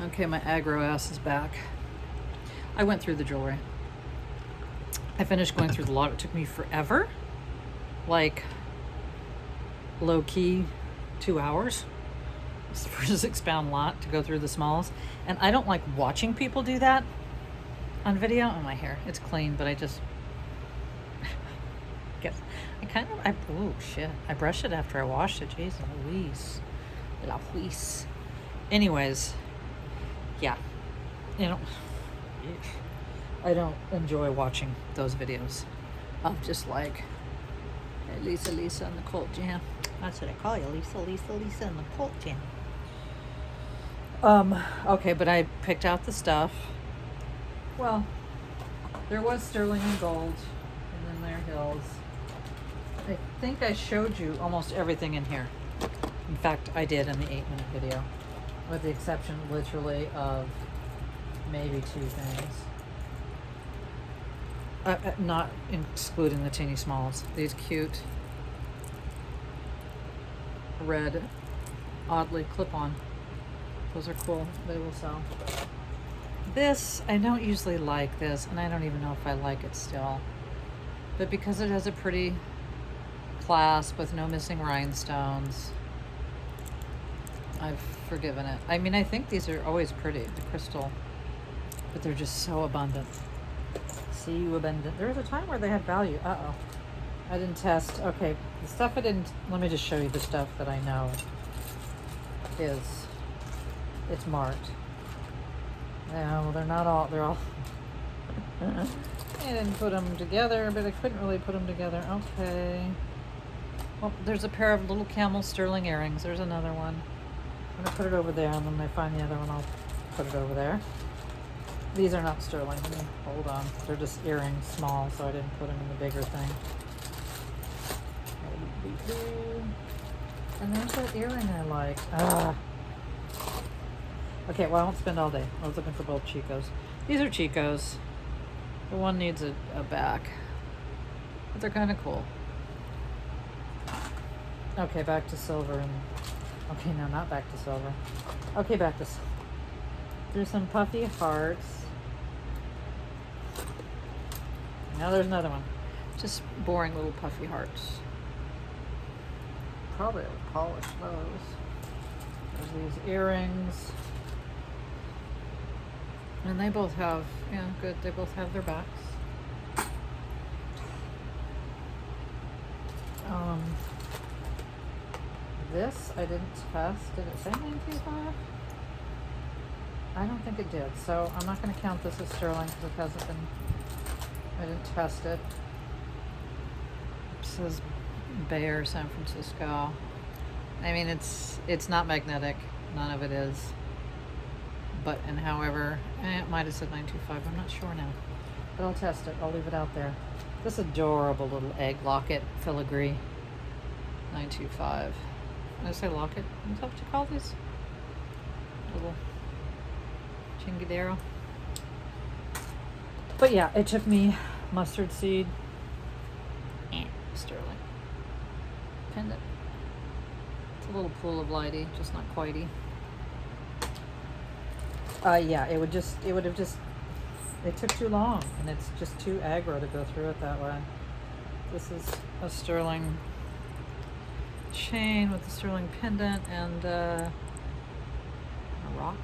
Okay, my aggro ass is back. I went through the jewelry. I finished going through the lot. It took me forever. Like, low key, 2 hours for a 6-pound lot to go through the smalls. And I don't like watching people do that on video. Oh, my hair. It's clean, but I just... oh, shit. I brushed it after I washed it. Jeez Louise. Louise. Anyways, yeah. You know, I don't enjoy watching those videos of just like, hey, Lisa and the Colt Jam. That's what I call you, Lisa and the Colt Jam. Okay, but I picked out the stuff. Well, there was sterling and gold, and then there are hills. I think I showed you almost everything in here. In fact, I did in the 8-minute video, with the exception literally of maybe 2 things. Not excluding the teeny smalls. These cute red, oddly clip-on. Those are cool. They will sell. This, I don't usually like this, and I don't even know if I like it still. But because it has a pretty clasp with no missing rhinestones, I've forgiven it. I mean, I think these are always pretty, the crystal, but they're just so abundant. See you abundant. There was a time where they had value. Uh-oh. I didn't test. Okay, the stuff I didn't... Let me just show you the stuff that I know is... It's marked. No, they're not all... They're all... I didn't put them together, but I couldn't really put them together. Okay. Well, there's a pair of little camel sterling earrings. There's another one. I'm going to put it over there, and then when I find the other one, I'll put it over there. These are not sterling. Hold on. They're just earrings, small, so I didn't put them in the bigger thing. And there's that earring I like. Okay, well, I won't spend all day. I was looking for both Chicos. These are Chicos. The one needs a back. But they're kind of cool. Okay, back to silver. And okay, no, not back to silver. Okay, back to silver. There's some puffy hearts. Now there's another one. Just boring little puffy hearts. Probably would polish those. There's these earrings. And they both have, yeah, good. They both have their backs. This I didn't test. Did it say 925? I don't think it did. So I'm not going to count this as sterling because it hasn't been. I didn't test it. It says Bayer, San Francisco. I mean, it's not magnetic. None of it is. But, and however, it might have said 925. I'm not sure now. But I'll test it. I'll leave it out there. This adorable little egg locket filigree. 925. Did I say locket? Is that what you call these? Little chingadero. But yeah, it took me mustard seed. Sterling. Pendant. It's a little pool of lighty, just not quitey. Yeah, it would have just, it took too long, and it's just too aggro to go through it that way. This is a sterling chain with a sterling pendant and a rock.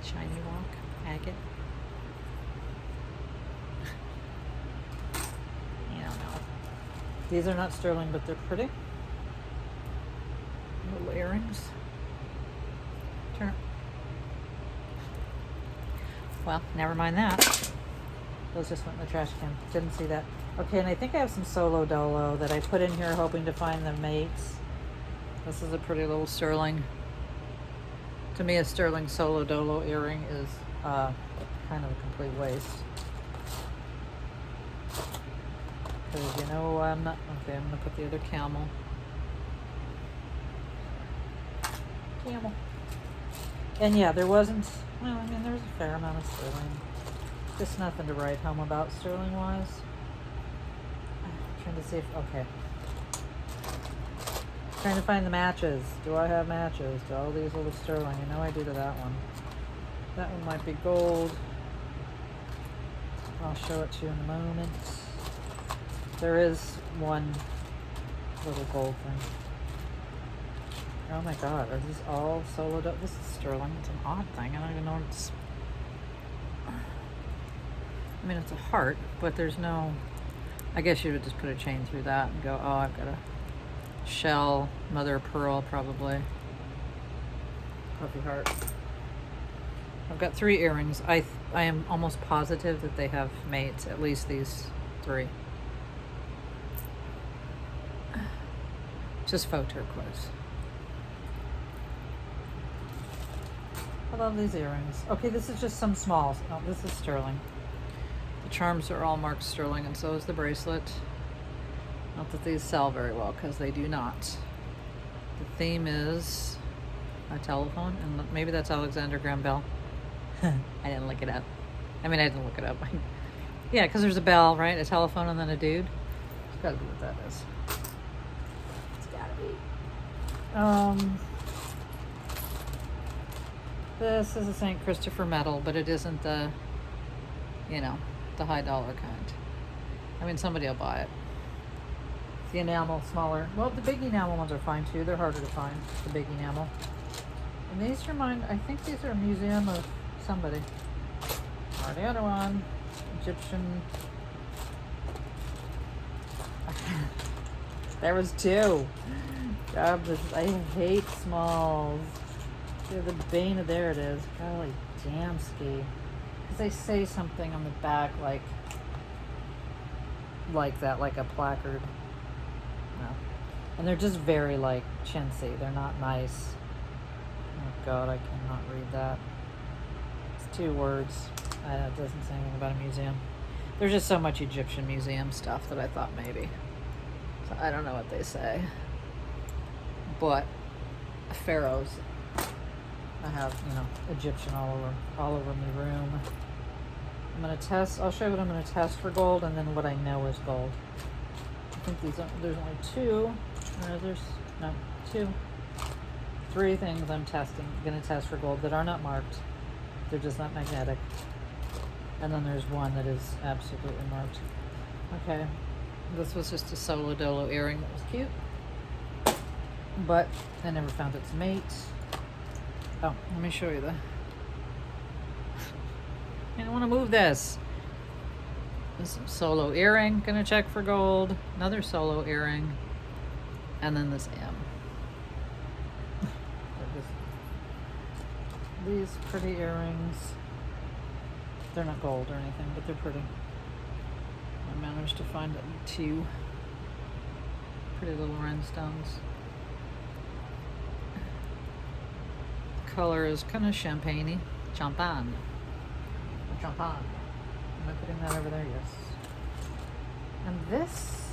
Shiny rock. Agate. I don't know. These are not sterling, but they're pretty. Little earrings. Turn. Well, never mind that. Those just went in the trash can. Didn't see that. Okay, and I think I have some Solo Dolo that I put in here hoping to find the mates. This is a pretty little sterling. To me, a sterling Solo Dolo earring is kind of a complete waste. Because, you know, I'm not... Okay, I'm going to put the other camel. Camel. And yeah, there wasn't... Well, I mean, there's a fair amount of sterling. Just nothing to write home about sterling-wise. I'm trying to see if... Okay. Trying to find the matches. Do I have matches to all these little sterling? I know I do to that one. That one might be gold. I'll show it to you in a moment. There is one little gold thing. Oh my god, are these all solo? This is sterling. It's an odd thing. I don't even know what it's... I mean, it's a heart, but there's no... I guess you would just put a chain through that and go, oh, I've got a shell, mother of pearl, probably. Puffy heart. I've got 3 earrings. I am almost positive that they have mates, at least these 3. Just faux turquoise. I love these earrings. Okay, this is just some smalls. Oh, this is sterling. The charms are all marked sterling, and so is the bracelet. Not that these sell very well, because they do not. The theme is a telephone, and maybe that's Alexander Graham Bell. I didn't look it up. I mean, I didn't look it up. Yeah, because there's a bell, right? A telephone and then a dude. It's got to be what that is. It's got to be. This is a St. Christopher medal, but it isn't the, you know, the high dollar kind. I mean, somebody will buy it. The enamel smaller. Well, the big enamel ones are fine too. They're harder to find, the big enamel. And these remind, I think these are a museum of somebody. Or the other one, Egyptian. There was 2. God, I hate smalls. They're the bane of, there it is. Golly damn ski. Because they say something on the back like that, like a placard. No. And they're just very like chintzy. They're not nice. Oh god, I cannot read that. It's 2 words. It doesn't say anything about a museum. There's just so much Egyptian museum stuff that I thought maybe. So I don't know what they say. But pharaohs. I have, you know, Egyptian all over my room. I'm gonna test. I'll show you what I'm gonna test for gold, and then what I know is gold. I think there's only 2. There's no 2, 3 things I'm gonna test for gold that are not marked. They're just not magnetic. And then there's one that is absolutely marked. Okay, this was just a solo dolo earring that was cute, but I never found its mate. Oh, let me show you I don't want to move this. This solo earring, gonna check for gold. Another solo earring. And then this M. These pretty earrings. They're not gold or anything, but they're pretty. I managed to find 2 pretty little rhinestones. Color is kind of champagne-y. Champagne. Champagne. Am I putting that over there? Yes. And this.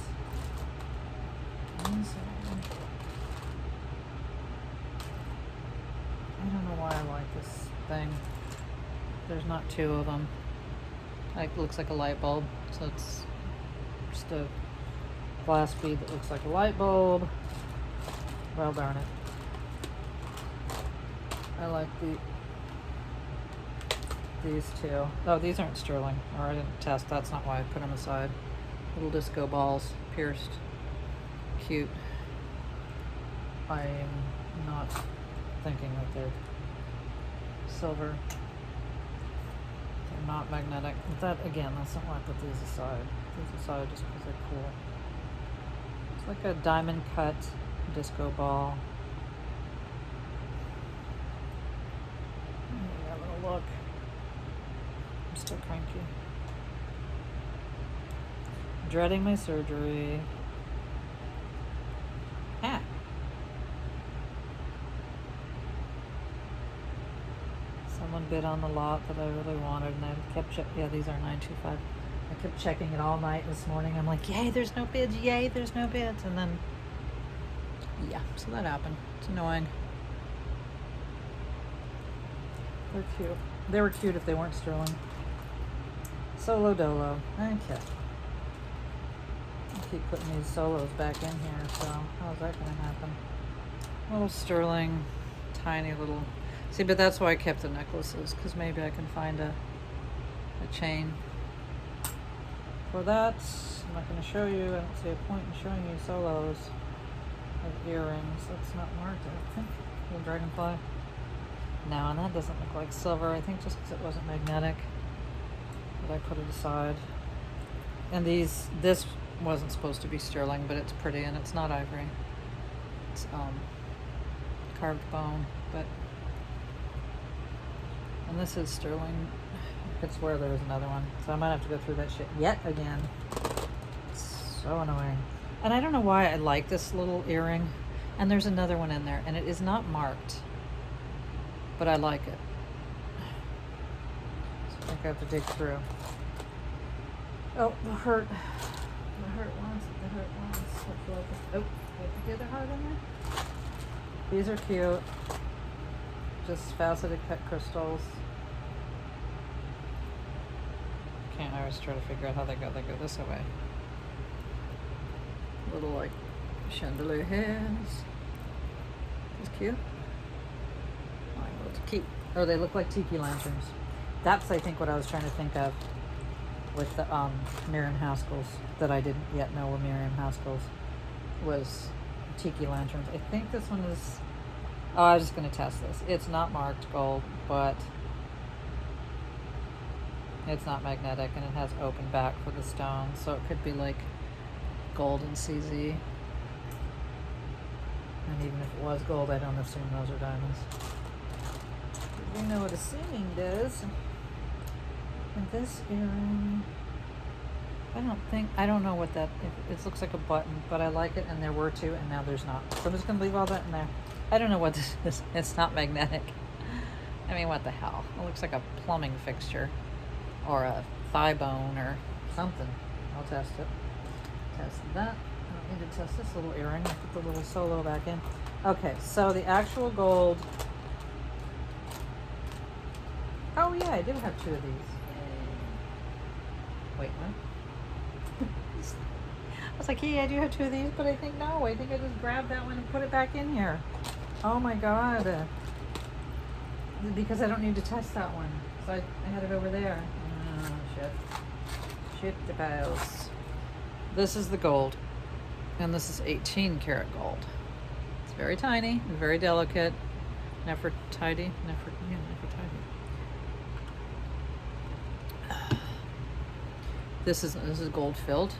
I don't know why I like this thing. There's not 2 of them. Like, looks like a light bulb. So it's just a glass bead that looks like a light bulb. Well, darn it. I like these 2. Oh, these aren't sterling, or I didn't test. That's not why I put them aside. Little disco balls, pierced, cute. I am not thinking that they're silver. They're not magnetic. That again, that's not why I put these aside. These aside just because they're cool. It's like a diamond cut disco ball. Look, I'm still cranky. Dreading my surgery. Ah. Someone bid on the lot that I really wanted, and I kept yeah, these are 925. I kept checking it all night this morning. I'm like, yay, there's no bids. Yay, there's no bids. And then, yeah, so that happened. It's annoying. They're cute. They were cute if they weren't sterling. Solo dolo. Okay. I keep putting these solos back in here, so how's that going to happen? Little sterling, tiny little. See, but that's why I kept the necklaces, because maybe I can find a chain for that. I'm not going to show you. I don't see a point in showing you solos of earrings. That's not marked, I think. Little dragonfly. No, and that doesn't look like silver. I think just because it wasn't magnetic. But I put it aside. And this wasn't supposed to be sterling, but it's pretty, and it's not ivory. It's carved bone, but. And this is sterling. I could swear there was another one. So I might have to go through that shit yet again. It's so annoying. And I don't know why I like this little earring. And there's another one in there. And it is not marked. But I like it. So I think I have to dig through. Oh, the hurt. The hurt ones. The hurt ones. Oh, put the other heart in there. These are cute. Just faceted cut crystals. I always try to figure out how they go. They go this way. Little like chandelier heads. It's cute. I'm able to keep. Oh, they look like tiki lanterns. That's I think what I was trying to think of with the Miriam Haskell's that I didn't yet know were Miriam Haskell's was tiki lanterns. I think this one is. Oh, I was just going to test this. It's not marked gold, but it's not magnetic, and it has open back for the stone, so it could be like gold and CZ. And even if it was gold, I don't assume those are diamonds. We know what assuming does. And this earring, I don't know what that, it looks like a button, but I like it, and there were two, and now there's not. So I'm just going to leave all that in there. I don't know what this is. It's not magnetic. I mean, what the hell? It looks like a plumbing fixture. Or a thigh bone or something. I'll test it. Test that. I don't need to test this little earring. I'll put the little solo back in. Okay, so the actual gold. Oh yeah, I do have two of these. Wait, what? I was like, yeah, I do have two of these, but I think no. I think I just grabbed that one and put it back in here. Oh my god. Because I don't need to test that one. So I had it over there. Oh, shit the piles. This is the gold, and this is 18 karat gold. It's very tiny, very delicate. Nefertiti. This is gold filled,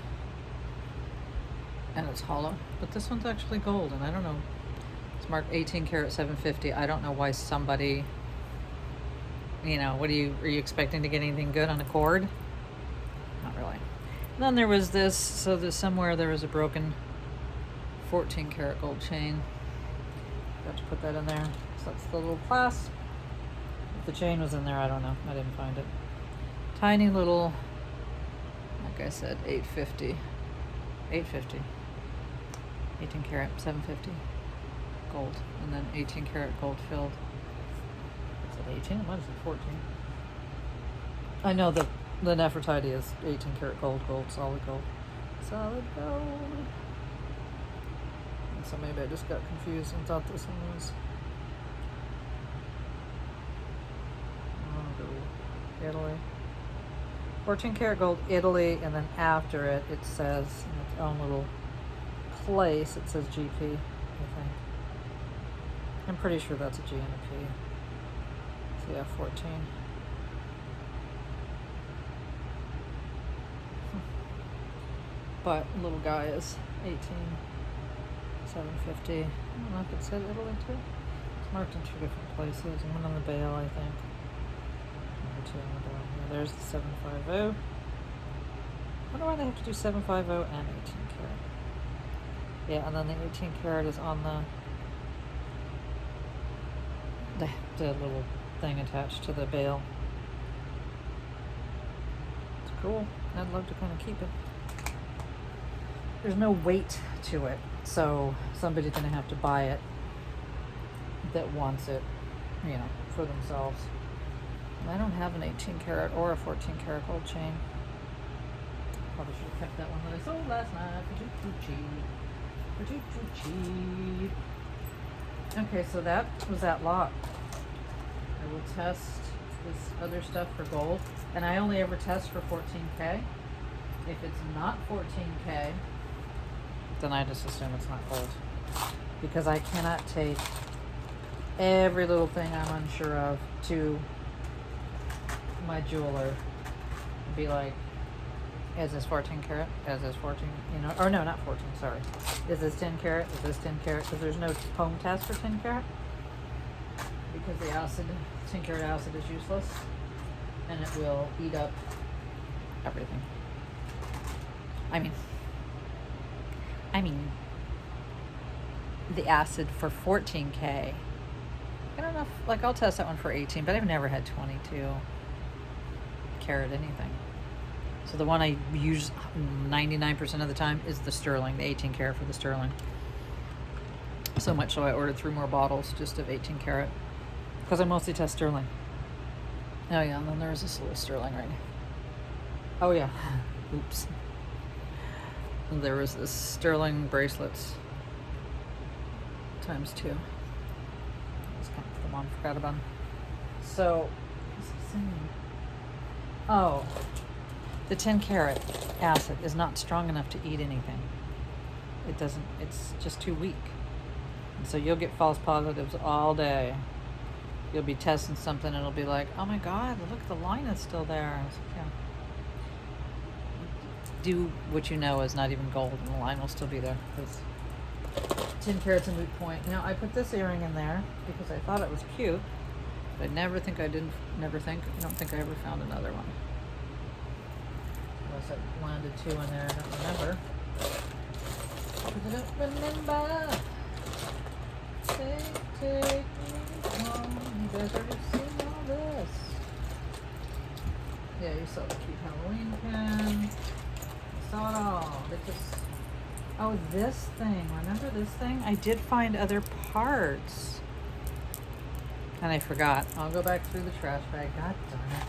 and it's hollow. But this one's actually gold, and I don't know. It's marked 18 karat 750. I don't know why somebody. You know, are you expecting to get anything good on a cord? Not really. And then there was this, so there's somewhere there was a broken 14 karat gold chain. Got to put that in there. So that's the little clasp. If the chain was in there, I don't know. I didn't find it. Tiny little, like I said, 850. 18 karat, 750 gold. And then 18 karat gold filled. 18? What is it? 14? I know the Nefertiti is 18 karat gold, solid gold. Solid gold. And so maybe I just got confused and thought this one was Italy. 14 karat gold, Italy, and then after it, it says in its own little place, it says GP, I think. I'm pretty sure that's a G and a P. So yeah, 14. But little guy is 18, 750. I don't know if it said Italy too. It's marked in two different places. One on the bail, I think. Number two on the bail. Yeah, there's the 750. I wonder why they have to do 750 and 18 karat. Yeah, and then the 18 karat is on the little thing attached to the bail. It's cool. I'd love to kind of keep it. There's no weight to it, so somebody's going to have to buy it that wants it, you know, for themselves. And I don't have an 18 karat or a 14 karat gold chain. Probably should have kept that one that I sold last night for too cheap. For too cheap. Okay, so that was that lot. I will test this other stuff for gold, and I only ever test for 14K. If it's not 14K, then I just assume it's not gold, because I cannot take every little thing I'm unsure of to my jeweler and be like, is this 14 karat? Is this 14, or no, not 14, sorry. Is this 10 karat? Is this 10 karat? Because there's no home test for 10 karat. Because the acid, 10 karat acid is useless. And it will eat up everything. I mean, the acid for 14K. I don't know if, I'll test that one for 18, but I've never had 22 karat anything. So the one I use 99% of the time is the sterling, the 18 karat for the sterling. So much so I ordered 3 more bottles just of 18 karat, because I mostly test sterling. Oh yeah, and then there's this little sterling ring. Oh yeah, oops. And there was this sterling bracelets times 2. Just kind of put them on, forgot about them. So, oh, the 10 karat acid is not strong enough to eat anything. It doesn't, it's just too weak. And so you'll get false positives all day. You'll be testing something and it'll be like, oh my God, look, the line is still there. I was like, yeah. Do what you know is not even gold, and the line will still be there, because 10 karat's a moot point. Now, I put this earring in there because I thought it was cute, but I don't think I ever found another one. Unless I landed 2 in there, I don't remember. Because I don't remember. Take me home. You guys already seen all this. Yeah, you saw the cute Halloween pin. Saw it all. Oh, this thing. Remember this thing? I did find other parts. And I forgot. I'll go back through the trash bag. God darn it.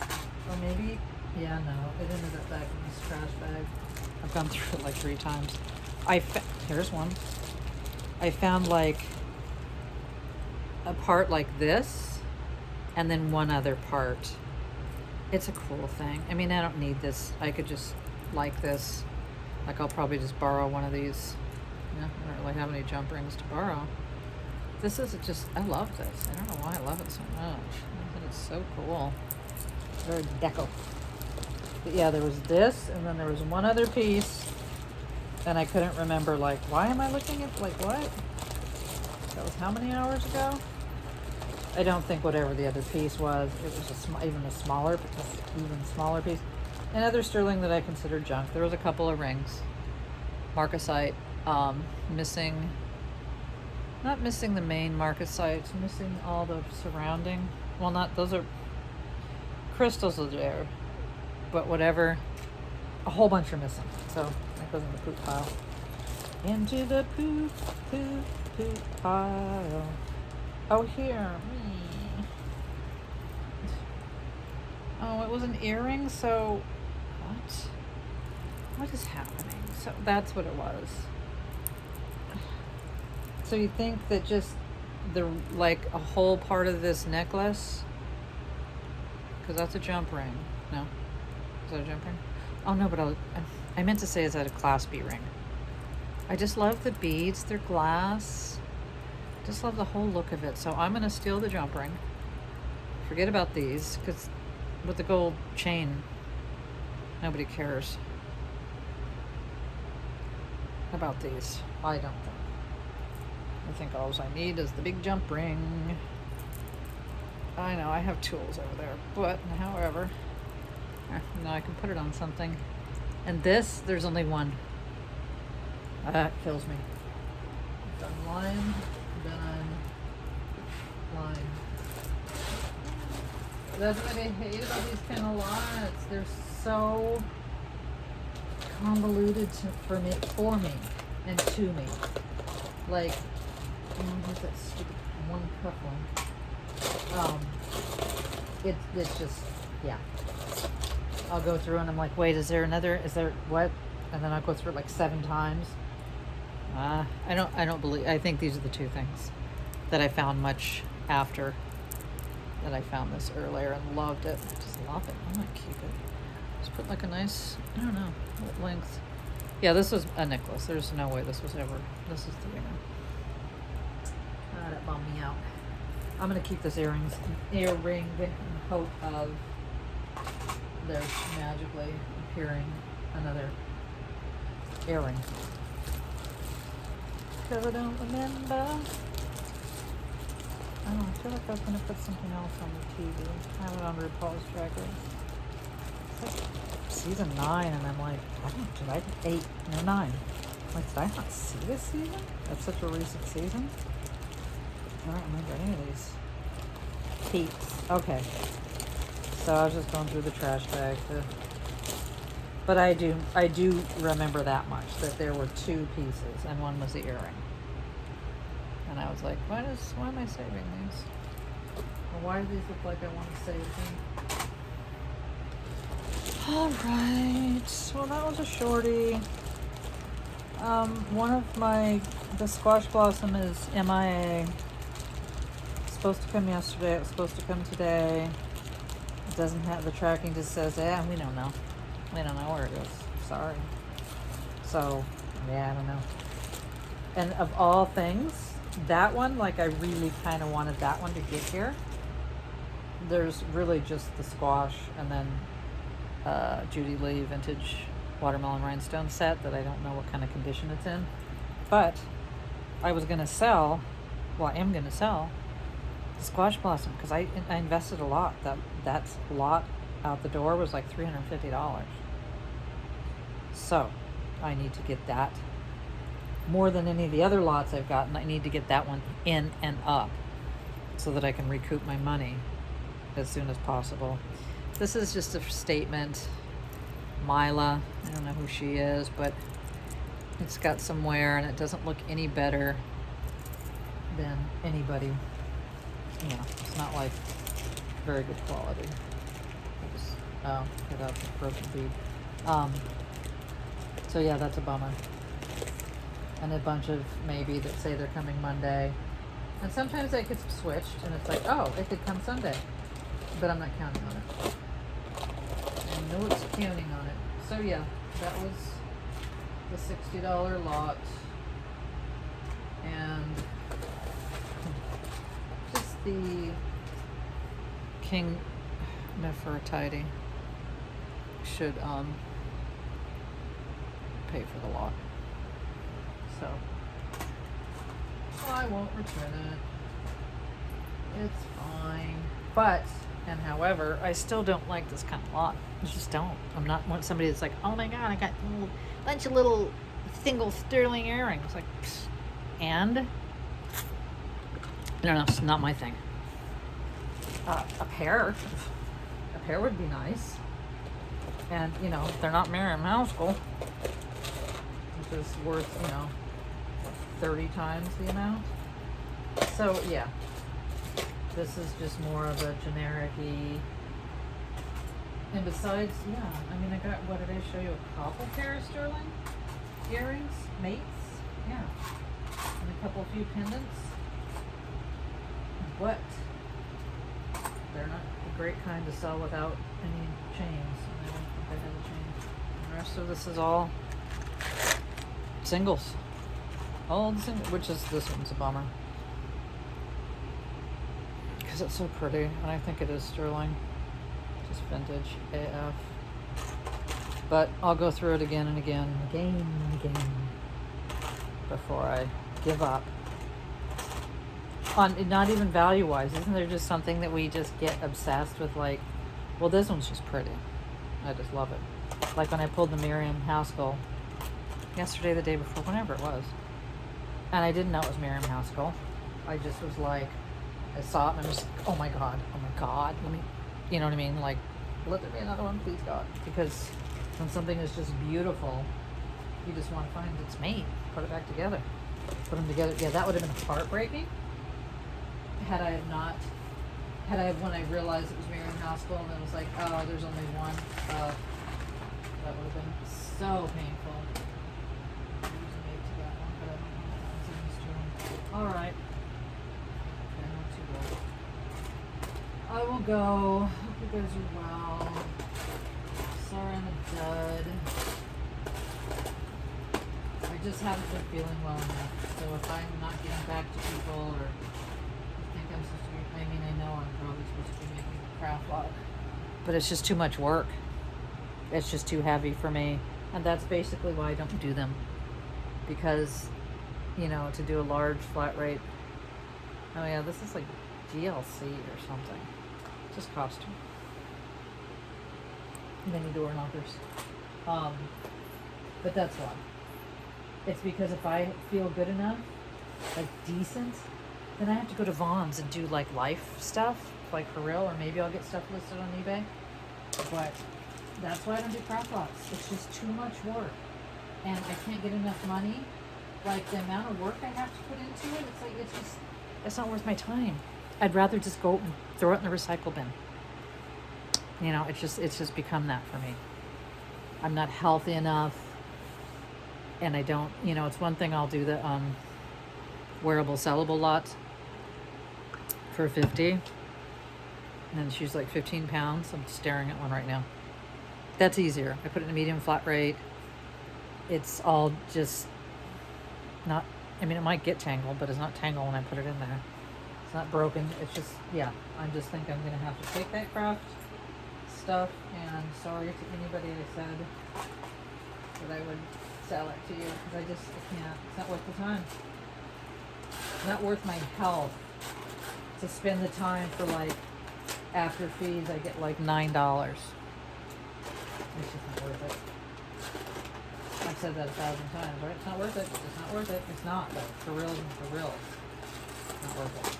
Or maybe, yeah, no. It ended up back in this trash bag. I've gone through it like 3 times. Here's one. I found like a part like this, and then one other part. It's a cool thing. I mean, I don't need this. I could just like this. Like, I'll probably just borrow one of these. Yeah, I don't really have any jump rings to borrow. This is just, I love this. I don't know why I love it so much. I think it's so cool. Very deco. But yeah, there was this, and then there was one other piece, and I couldn't remember, like, why am I looking at, like, what? That was how many hours ago? I don't think whatever the other piece was, it was even a smaller piece. Another sterling that I consider junk. There was a couple of rings. Marcasite, not missing the main marcasite, missing all the surrounding. Well, those are crystals are there, but whatever. A whole bunch are missing. So that goes in the poop pile. Into the poop pile. Oh, here. Oh, it was an earring, so what is happening? So that's what it was. So you think that just a whole part of this necklace, because that's a jump ring. No? Is that a jump ring? Oh no, but I meant to say, is that a Class B ring? I just love the beads. They're glass. Just love the whole look of it. So I'm going to steal the jump ring. Forget about these, because with the gold chain, nobody cares about these. I don't think. I think all I need is the big jump ring. I know, I have tools over there, but however, I can put it on something. And this, there's only one. That kills me. Done line, done line. That's what I hate about these kind of lots. They're so convoluted for me and to me. Like, here's that stupid one cuff one. It's just, yeah. I'll go through and I'm like, wait, is there what? And then I'll go through it like 7 times. I think these are the 2 things that I found much after that I found this earlier and loved it. Just love it. I might keep it. Just put like a nice, I don't know, what length. Yeah, this was a necklace. There's no way this was ever, this is the winner. That bummed me out. I'm going to keep this earring in hope of there's magically appearing another earring. Because I don't remember. I don't know, I feel like I was going to put something else on the TV. I have it on RuPaul's Drag Race. It's like season 9, and I'm like, did I 8, no 9. I'm like, did I not see this season? That's such a recent season. I don't remember any of these peaks. Okay. So I was just going through the trash bag but I do remember that much, that there were 2 pieces and one was the earring. And I was like, why am I saving these? Or why do these look like I want to save them? Alright. Well, that was a shorty. One of the squash blossom is MIA. It's supposed to come yesterday. It was supposed to come today. It doesn't have the tracking, just says, we don't know. We don't know where it is. Sorry. So, yeah, I don't know. And of all things, that one, like, I really kind of wanted that one to get here. There's really just the squash and then Judy Lee vintage watermelon rhinestone set that I don't know what kind of condition it's in. But I was going to sell, I am going to sell the squash blossom because I invested a lot. That lot out the door was like $350. So I need to get that more than any of the other lots I've gotten. I need to get that one in and up so that I can recoup my money as soon as possible. This is just a statement. Mila, I don't know who she is, but it's got some wear and it doesn't look any better than anybody. It's not like very good quality. Get out the broken bead. So yeah, that's a bummer. And a bunch of maybe that say they're coming Monday. And sometimes they get switched and it's like, oh, it could come Sunday. But I'm not counting on it. And no one's counting on it. So yeah, that was the $60 lot. And just the King Nefertiti should pay for the lot. So I won't return it. It's fine. But, and however, I still don't like this kind of lot. I just don't. I'm not somebody that's like, oh my god, I got a bunch of little single sterling earrings. Like, psst. And I don't know, it's not my thing. A pair would be nice. And, they're not Miriam Housegirl, which is worth, 30 times the amount. So, yeah. This is just more of a generic-y. And besides, I got, what did I show you? A couple pair of sterling earrings? Mates? Yeah. And a few pendants. But they're not a great kind to sell without any chains. I don't think I have a chain. The rest of this is all singles. All the singles, which is, this one's a bummer. Because it's so pretty, and I think it is sterling. Just vintage AF. But I'll go through it again and again, before I give up. On not even value-wise, isn't there just something that we just get obsessed with? Like, well, this one's just pretty. I just love it. Like when I pulled the Miriam Housegirl yesterday, the day before, whenever it was, and I didn't know it was Miriam Housegirl. I just was like, I saw it and I was like, oh my god, let me, you know what I mean? Like, let there be another one, please God. Because when something is just beautiful, you just want to find its mate, put it back together, put them together. Yeah, that would have been heartbreaking. When I realized it was Miriam Housegirl and it was like, oh, there's only one. That would have been so painful. All right. I will go. Hope you guys are well. Sorry I'm a dud. I just haven't been feeling well enough. So if I'm not getting back to people, or I think I'm supposed to be, I mean, I know I'm probably supposed to be making a craft log, but it's just too much work. It's just too heavy for me. And that's basically why I don't do them. Because, you know, to do a large flat rate, oh yeah, this is like GLC or something. Just costume. Mini door knockers. But that's why. It's because if I feel good enough, like decent, then I have to go to Vaughn's and do like life stuff, like for real, or maybe I'll get stuff listed on eBay. But that's why I don't do craft lots. It's just too much work. And I can't get enough money. Like the amount of work I have to put into it, it's like, it's not worth my time. I'd rather just go and throw it in the recycle bin. You know, it's just become that for me. I'm not healthy enough. And I don't, you know, it's one thing I'll do the wearable sellable lot for 50. And she's like 15 pounds. I'm staring at one right now. That's easier. I put it in a medium flat rate. It's all just not, I mean, it might get tangled, but it's not tangled when I put it in there. It's not broken. It's just, yeah, I just think I'm going to have to take that craft stuff, and sorry to anybody I said that I would sell it to you, because I can't. It's not worth the time. It's not worth my health to spend the time for, like, after fees I get like $9. It's just not worth it. I've said that 1,000 times, right? It's not worth it. It's just not worth it. It's not, though. For real and for real. It's not worth it.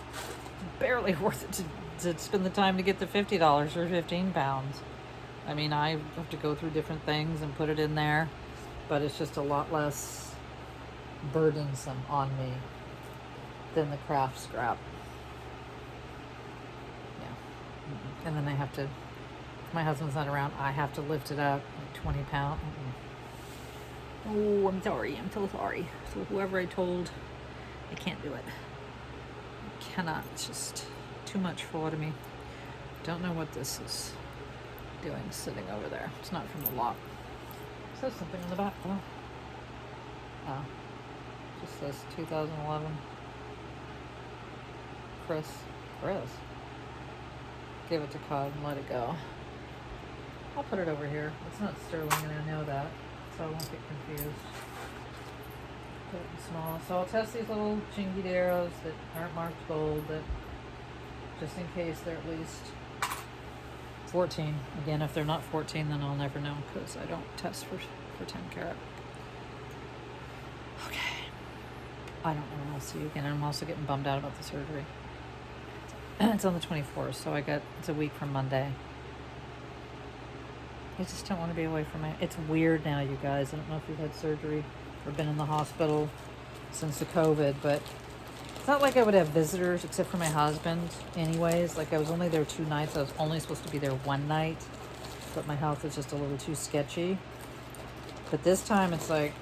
It's barely worth it to spend the time to get the $50 for 15 pounds. I mean, I have to go through different things and put it in there, but it's just a lot less burdensome on me than the craft scrap. Yeah. And then I have to, if my husband's not around, I have to lift it up like 20 pounds. Oh, I'm sorry. I'm so sorry. So whoever I told, I can't do it. I cannot. It's just too much for me. Don't know what this is doing sitting over there. It's not from the lot. It says something on the back though. Oh. Just says 2011. Chris. Give it to Cod and let it go. I'll put it over here. It's not sterling and I know that, so I won't get confused. Put it in small. So I'll test these little chingy arrows that aren't marked gold, that just in case they're at least 14. Again, if they're not 14, then I'll never know, because I don't test for 10 karat. Okay. I don't know when I'll see you again. I'm also getting bummed out about the surgery. It's on the 24th, so it's a week from Monday. I just don't want to be away from it. It's weird now, you guys. I don't know if you've had surgery or been in the hospital since the COVID, but it's not like I would have visitors except for my husband anyways. Like, I was only there 2 nights. I was only supposed to be there 1 night, but my health is just a little too sketchy. But this time it's like,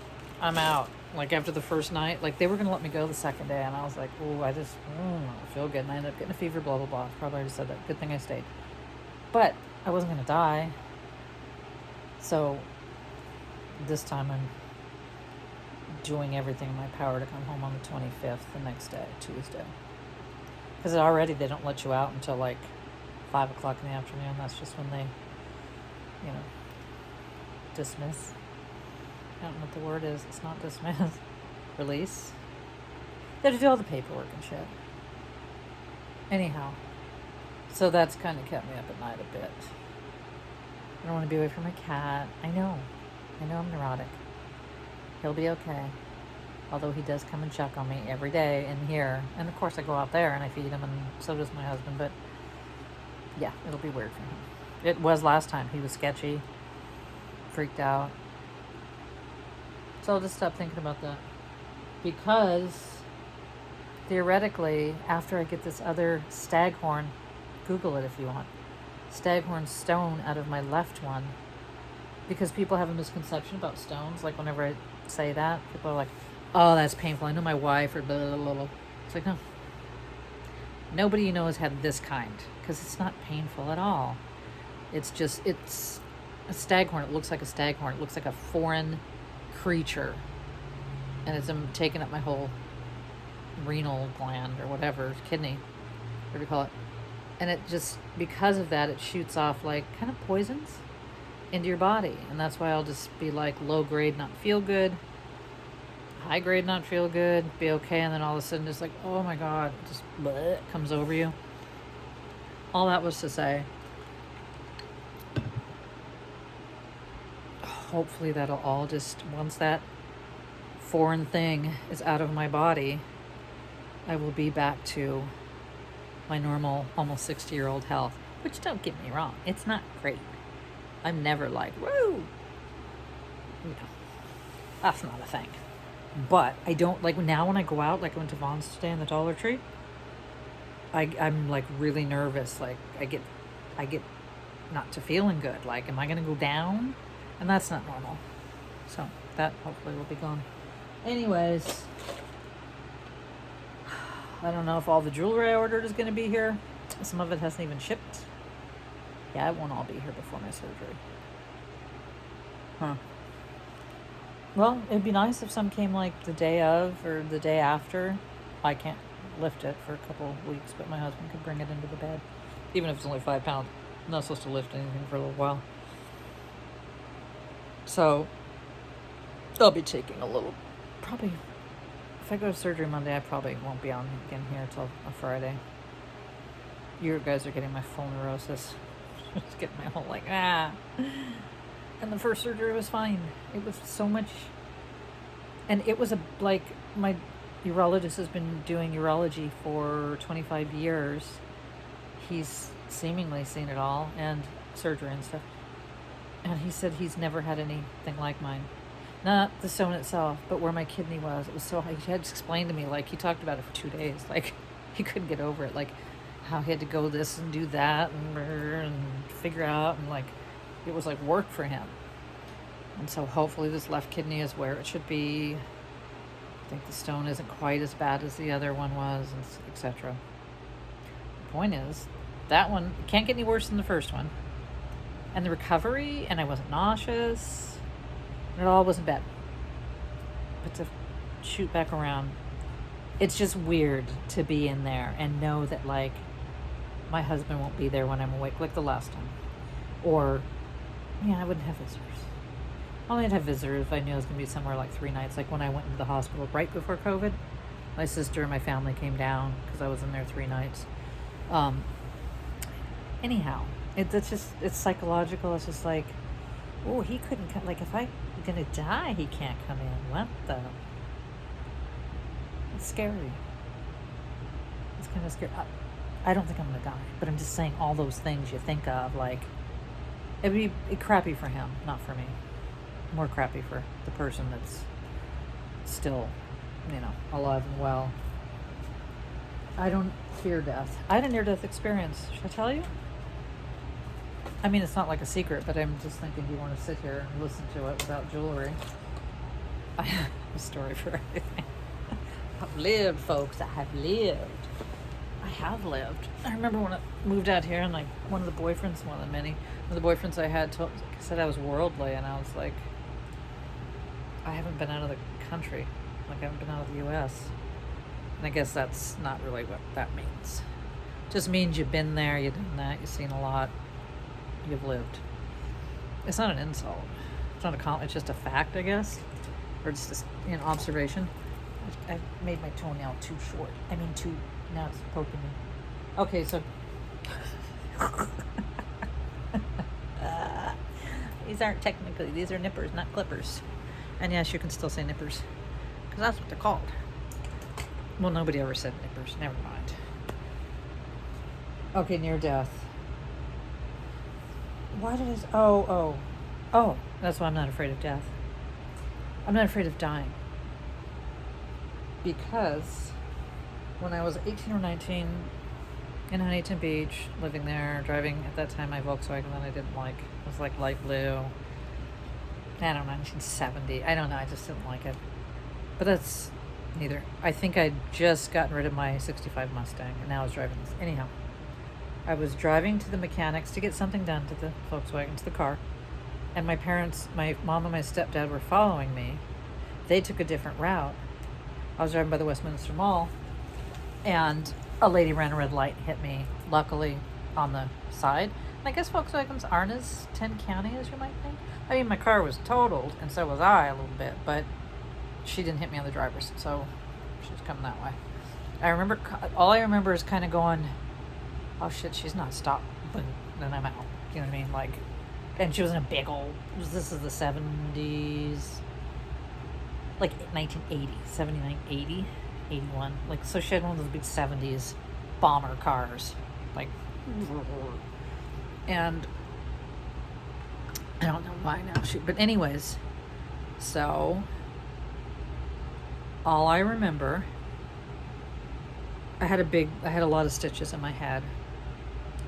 I'm out. Like, after the first night, like, they were going to let me go the second day, and I was like, oh, I just don't feel good. And I ended up getting a fever, blah, blah, blah. Probably already said that. Good thing I stayed. But I wasn't going to die. So this time I'm doing everything in my power to come home on the 25th, the next day, Tuesday. Because already they don't let you out until like 5 o'clock in the afternoon. That's just when they, dismiss. I don't know what the word is. It's not dismiss. Release. They have to do all the paperwork and shit. Anyhow. So that's kind of kept me up at night a bit. I don't want to be away from my cat. I know I'm neurotic. He'll be okay. Although he does come and check on me every day in here. And of course I go out there and I feed him, and so does my husband. But yeah, it'll be weird for him. It was last time. He was sketchy. Freaked out. So I'll just stop thinking about that. Because theoretically, after I get this other staghorn, Google it if you want, staghorn stone out of my left one, because people have a misconception about stones. Like, whenever I say that, people are like, oh, that's painful. I know my wife, or blah, blah, blah, blah. It's like, no. Nobody you know has had this kind, because it's not painful at all. It's a staghorn. It looks like a staghorn. It looks like a foreign creature. And it's taking up my whole renal gland or whatever, kidney, whatever you call it. And it just, because of that, it shoots off like kind of poisons into your body. And that's why I'll just be like low grade, not feel good. High grade, not feel good, be okay. And then all of a sudden just like, oh my God, just bleh, comes over you. All that was to say, hopefully that'll all just, once that foreign thing is out of my body, I will be back to my normal, almost 60-year-old health. Which, don't get me wrong, it's not great. I'm never like, woo! No, that's not a thing. But I don't, like, now when I go out, like I went to Vaughn's today in the Dollar Tree, I'm like really nervous. Like I get not to feeling good. Like, am I going to go down? And that's not normal. So that hopefully will be gone. Anyways, I don't know if all the jewelry I ordered is going to be here. Some of it hasn't even shipped. Yeah, it won't all be here before my surgery. Huh. Well, it'd be nice if some came like the day of or the day after. I can't lift it for a couple of weeks, but my husband could bring it into the bed. Even if it's only 5 pounds. I'm not supposed to lift anything for a little while. So, I'll be taking a little, probably, if I go to surgery Monday, I probably won't be on again here till a Friday. You guys are getting my full neurosis. Just getting my whole like, ah. And the first surgery was fine. It was so much, and it was like, my urologist has been doing urology for 25 years. He's seemingly seen it all, and surgery and stuff. And he said he's never had anything like mine. Not the stone itself, but where my kidney was. It was so, he had to explain to me, like, he talked about it for 2 days. Like, he couldn't get over it. Like, how he had to go this and do that and figure out, and like, it was like work for him. And so hopefully this left kidney is where it should be. I think the stone isn't quite as bad as the other one was, etc. The point is, that one can't get any worse than the first one. And the recovery, and I wasn't nauseous. It all wasn't bad. But to shoot back around, it's just weird to be in there and know that, like, my husband won't be there when I'm awake, like the last time. Or, I wouldn't have visitors. I only have visitors if I knew I was going to be somewhere like 3 nights. Like when I went into the hospital right before COVID, my sister and my family came down because I was in there 3 nights. Anyhow, it's psychological. It's just like, oh, he couldn't come. Like, if I'm going to die, he can't come in. What the? It's scary. It's kind of scary. I don't think I'm going to die, but I'm just saying all those things you think of, like, it'd be crappy for him, not for me. More crappy for the person that's still, alive and well. I don't fear death. I had a near-death experience. Should I tell you? I mean, it's not like a secret, but I'm just thinking, do you want to sit here and listen to it without jewelry? I have a story for everything. I've lived, folks. I have lived. I remember when I moved out here, and like one of the boyfriends I had said I was worldly, and I was like, I haven't been out of the country. Like, I haven't been out of the U.S. And I guess that's not really what that means. It just means you've been there, you've done that, you've seen a lot, you've lived. It's not an insult. It's not it's just a fact, I guess. Or it's just an observation. I made my toenail too short. Now it's poking me. Okay, so these are nippers, not clippers. And yes, you can still say nippers, because that's what they're called. Well, nobody ever said nippers. Never mind. Okay, near death. Why did I? Oh, that's why I'm not afraid of death. I'm not afraid of dying. Because when I was 18 or 19 in Huntington Beach, living there, driving at that time my Volkswagen that I didn't like. It was like light blue. I don't know, 1970. I don't know, I just didn't like it. But that's Neither. I think I'd just gotten rid of my 65 Mustang, and now I was driving this. Anyhow, I was driving to the mechanics to get something done to the Volkswagen, to the car, and my parents, my mom and my stepdad were following me. They took a different route. I was driving by the Westminster Mall, and a lady ran a red light and hit me, luckily, on the side. And I guess Volkswagens aren't as tin canny as you might think. I mean, my car was totaled, and so was I a little bit, but she didn't hit me on the driver's, so she was coming that way. All I remember is kind of going, oh shit, she's not stopped, but then I'm out. You know what I mean? Like, and she was in a big old, this is the 70s, like 1980, 79, 80, 81. Like, so she had one of those big 70s bomber cars. Like, and I don't know why now. But anyways, so all I remember, I had a lot of stitches in my head,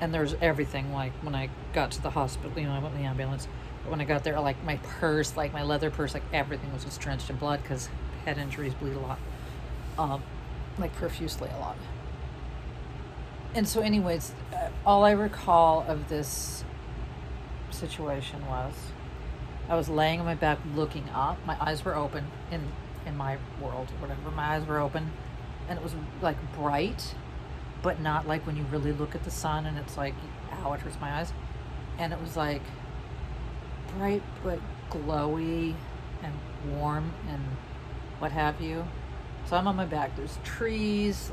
and there's everything. Like, when I got to the hospital, I went in the ambulance, but when I got there, like, my purse, like my leather purse, like everything was just drenched in blood, because head injuries bleed a lot, like profusely a lot. And so anyways, all I recall of this situation was I was laying on my back looking up. My eyes were open in my world or whatever. My eyes were open, and it was like bright, but not like when you really look at the sun and it's like, ow, it hurts my eyes. And it was like bright but glowy and warm and what have you. So I'm on my back. There's trees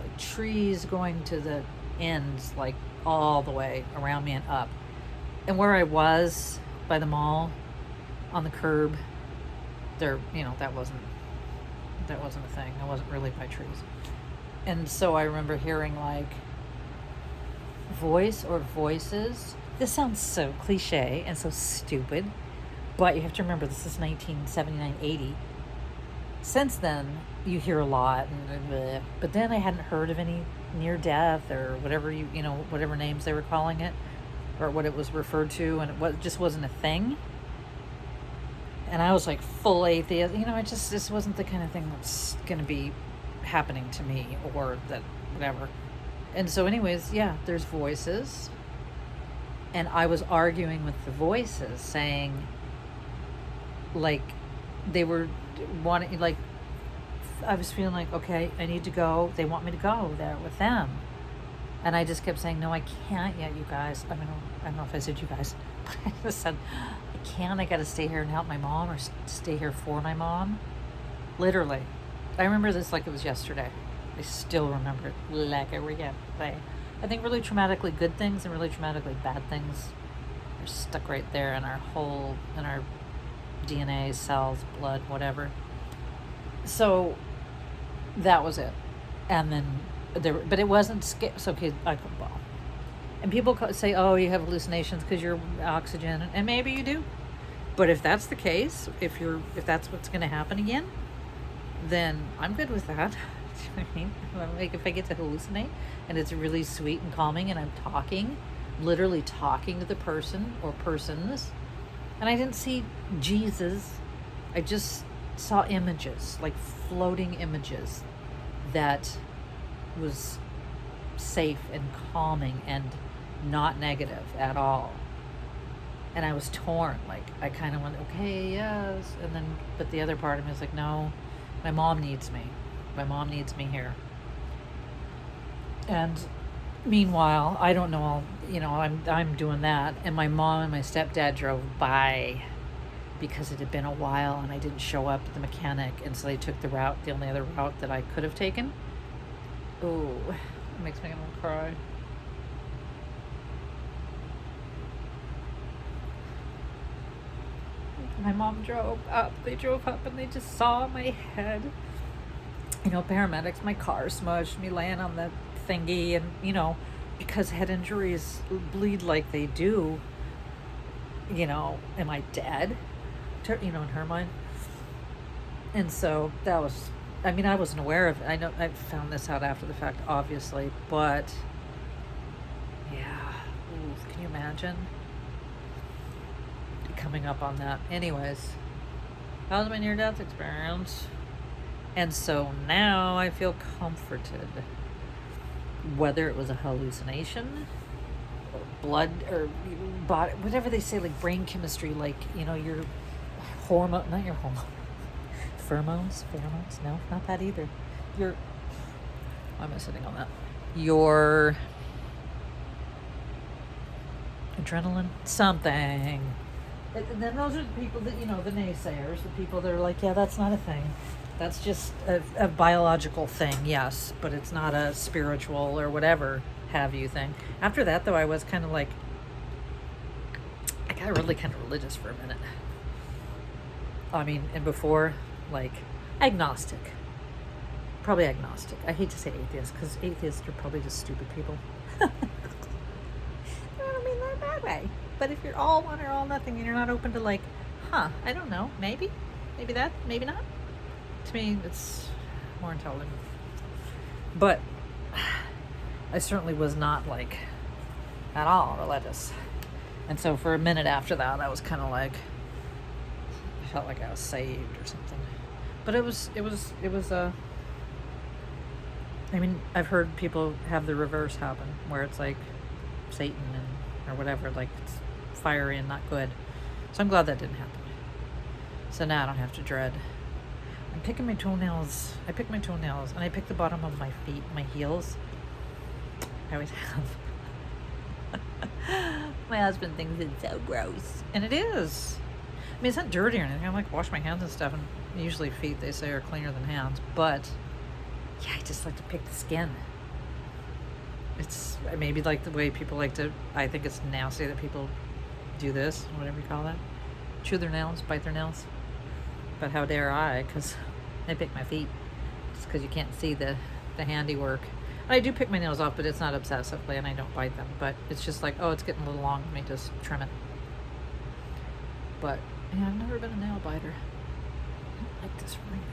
going to the ends, like all the way around me and up. And where I was by the mall on the curb, there, that wasn't a thing. I wasn't really by trees. And so I remember hearing like voice or voices. This sounds so cliche and so stupid, but you have to remember this is 1979, 80. Since then, you hear a lot, but then I hadn't heard of any near death or whatever whatever names they were calling it, or what it was referred to, and it just wasn't a thing. And I was like full atheist, this wasn't the kind of thing that's going to be happening to me, or that whatever. And so anyways, yeah, there's voices, and I was arguing with the voices, saying like they were wanting, like I was feeling like, okay, I need to go, they want me to go there with them, and I just kept saying, no, I can't yet, you guys. I don't know if I said you guys, but I just said, I can't, I gotta stay here and help my mom, or stay here for my mom. Literally, I remember this like it was yesterday. I still remember it like it was yesterday. I think really traumatically good things and really traumatically bad things are stuck right there in our DNA, cells, blood, whatever. So that was it. And then but it wasn't so okay. And people say, oh, you have hallucinations because you're oxygen, and maybe you do. But if that's the case, if that's what's going to happen again, then I'm good with that. Do you know what I mean? Like, if I get to hallucinate and it's really sweet and calming, and I'm literally talking to the person or persons, and I didn't see Jesus, I just saw images, like floating images, that was safe and calming and not negative at all. And I was torn. Like, I kind of went, okay, yes, and then, but the other part of me was like, no, my mom needs me. My mom needs me here. And meanwhile, I don't know, I'm doing that, and my mom and my stepdad drove by because it had been a while and I didn't show up at the mechanic, and so they took the only other route that I could have taken. Ooh, it makes me want to cry. My mom drove up. They drove up and they just saw my head. Paramedics, my car smushed, me laying on the thingy, and, because head injuries bleed like they do, am I dead? In her mind. And so that was, I wasn't aware of it. I know I found this out after the fact, obviously, but yeah. Ooh, can you imagine coming up on that? Anyways, how's my near-death experience? And so now I feel comforted. Whether it was a hallucination, or blood, or body, whatever they say, like brain chemistry, like, your hormone, not your hormone, pheromones, no, not that either. Your, why am I sitting on that? Your adrenaline, something. And then those are the people that, the naysayers, the people that are like, yeah, that's not a thing. That's just a biological thing, yes, but it's not a spiritual or whatever have you thing. After that, though, I was kind of like, I got really kind of religious for a minute. I mean, and before, like, agnostic. Probably agnostic. I hate to say atheist, because atheists are probably just stupid people. I don't mean that bad way. But if you're all one or all nothing, and you're not open to, like, I don't know, maybe that, maybe not. To me, it's more intelligent. But I certainly was not, like, at all religious. And so for a minute after that, I was kind of like, I felt like I was saved or something. But it was I mean, I've heard people have the reverse happen, where it's like Satan or whatever, like it's fiery and not good. So I'm glad that didn't happen. So now I don't have to dread. I'm picking my toenails. I pick my toenails, and I pick the bottom of my feet, my heels. I always have. My husband thinks it's so gross. And it is. I mean, it's not dirty or anything. I like wash my hands and stuff, and usually feet, they say, are cleaner than hands. But, yeah, I just like to pick the skin. It's maybe like the way people like to, I think it's nasty that people do this, whatever you call that. Chew their nails, bite their nails. But how dare I, because I pick my feet. Just because you can't see the handiwork. I do pick my nails off, but it's not obsessively, and I don't bite them. But it's just like, oh, it's getting a little long. Let me just trim it. But, yeah, I've never been a nail biter. I don't like this ring.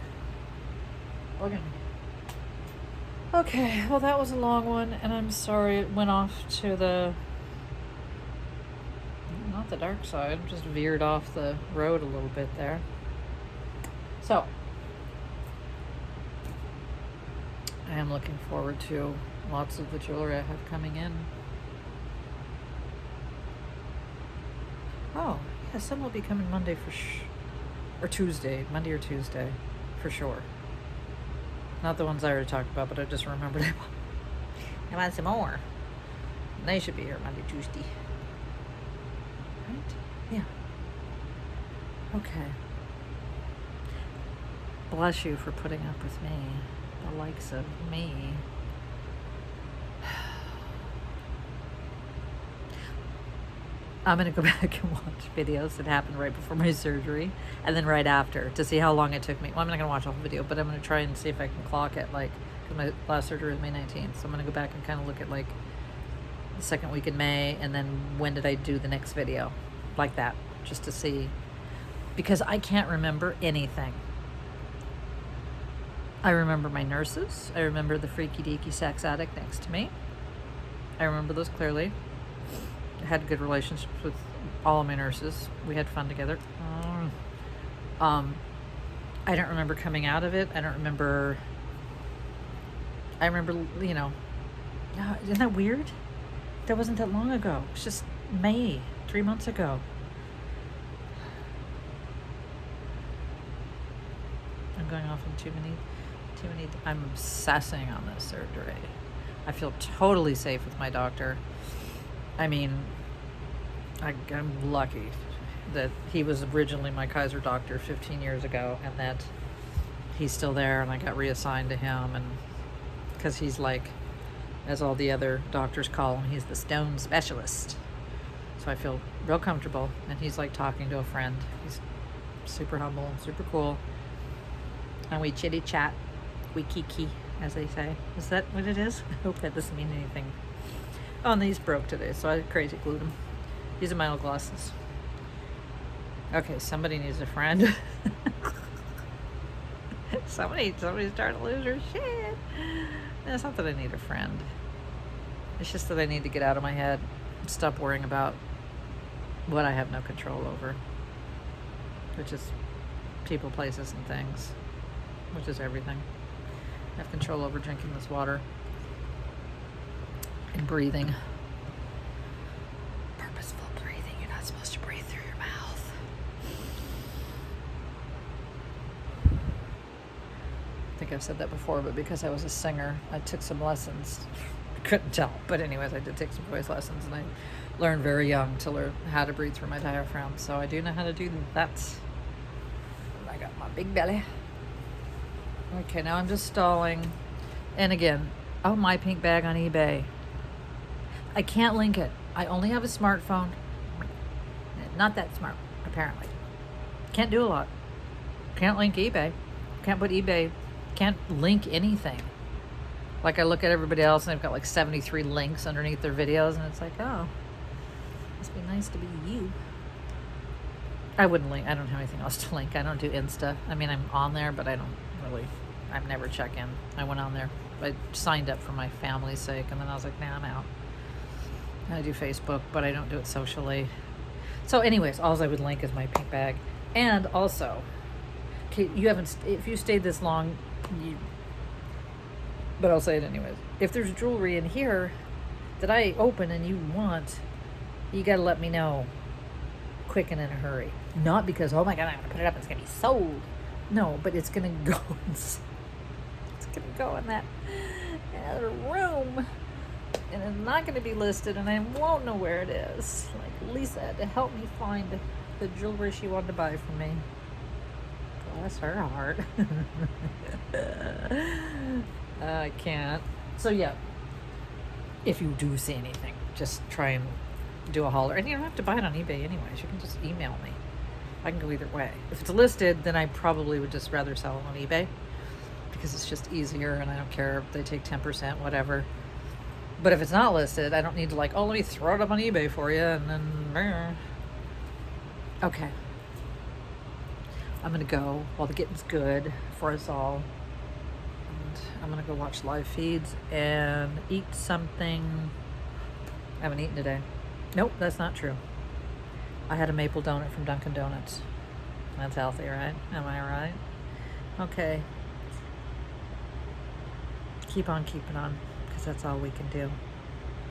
Okay. Okay, well, that was a long one, and I'm sorry it went off to the... not the dark side, just veered off the road a little bit there. So, I am looking forward to lots of the jewelry I have coming in. Oh, yeah, some will be coming Monday or Tuesday, Monday or Tuesday, for sure. Not the ones I already talked about, but I just remembered I want some more. They should be here Monday, Tuesday. Right? Yeah. Okay. Bless you for putting up with me, the likes of me. I'm going to go back and watch videos that happened right before my surgery and then right after to see how long it took me. Well, I'm not going to watch all the video, but I'm going to try and see if I can clock it, like, because my last surgery was May 19th. So I'm going to go back and kind of look at, like, the second week in May, and then when did I do the next video, like that, just to see, because I can't remember anything. I remember my nurses. I remember the freaky deaky sex addict next to me. I remember those clearly. I had good relationships with all of my nurses. We had fun together. I don't remember coming out of it. I remember, isn't that weird? That wasn't that long ago. It's just May, 3 months ago. I'm going off in too many, I'm obsessing on this surgery. I feel totally safe with my doctor. I mean, I'm lucky that he was originally my Kaiser doctor 15 years ago, and that he's still there, and I got reassigned to him, and because he's like, as all the other doctors call him, he's the stone specialist. So I feel real comfortable, and he's like talking to a friend. He's super humble, super cool, and we chitty chat, we kiki, as they say. Is that what it is? I hope that doesn't mean anything. Oh, and these broke today, so I crazy glued them. These are my old glasses. Okay, somebody needs a friend. Somebody's starting to lose her shit. And it's not that I need a friend. It's just that I need to get out of my head and stop worrying about what I have no control over, which is people, places, and things, which is everything. I have control over drinking this water and breathing. Purposeful breathing. You're not supposed to breathe through your mouth. I think I've said that before, but because I was a singer, I took some lessons. Couldn't tell, but anyways, I did take some voice lessons, and I learned very young to learn how to breathe through my diaphragm, so I do know how to do that. I got my big belly. Okay, now I'm just stalling, and again, oh, Mypinkbag on eBay. I can't link it. I only have a smartphone. Not that smart, apparently. Can't do a lot. Can't link eBay. Can't put eBay. Can't link anything. Like, I look at everybody else and they've got like 73 links underneath their videos, and it's like, oh, must be nice to be you. I wouldn't link. I don't have anything else to link. I don't do Insta. I mean, I'm on there, but I don't really, I never check in. I went on there. I signed up for my family's sake, and then I was like, nah, I'm out. I do Facebook, but I don't do it socially. So anyways, all I would link is Mypinkbag. And also, okay, you haven't, if you stayed this long, but I'll say it anyways. If there's jewelry in here that I open and you want, you got to let me know quick and in a hurry. Not because, oh my God, I'm going to put it up, it's going to be sold. No, but it's going to go it's going to go in that other room, and it's not going to be listed, and I won't know where it is. Like Lisa had to help me find the jewelry she wanted to buy for me. Bless her heart. I can't. So yeah, if you do see anything, just try and do a holler. And you don't have to buy it on eBay anyways. You can just email me. I can go either way. If it's listed, then I probably would just rather sell it on eBay, because it's just easier, and I don't care if they take 10%, whatever. But if it's not listed, I don't need to like, oh, let me throw it up on eBay for you, and then... Okay. I'm going to go while the getting's good for us all. And I'm going to go watch live feeds and eat something. I haven't eaten today. Nope, that's not true. I had a maple donut from Dunkin' Donuts. That's healthy, right? Am I right? Okay. Keep on keeping on, because that's all we can do.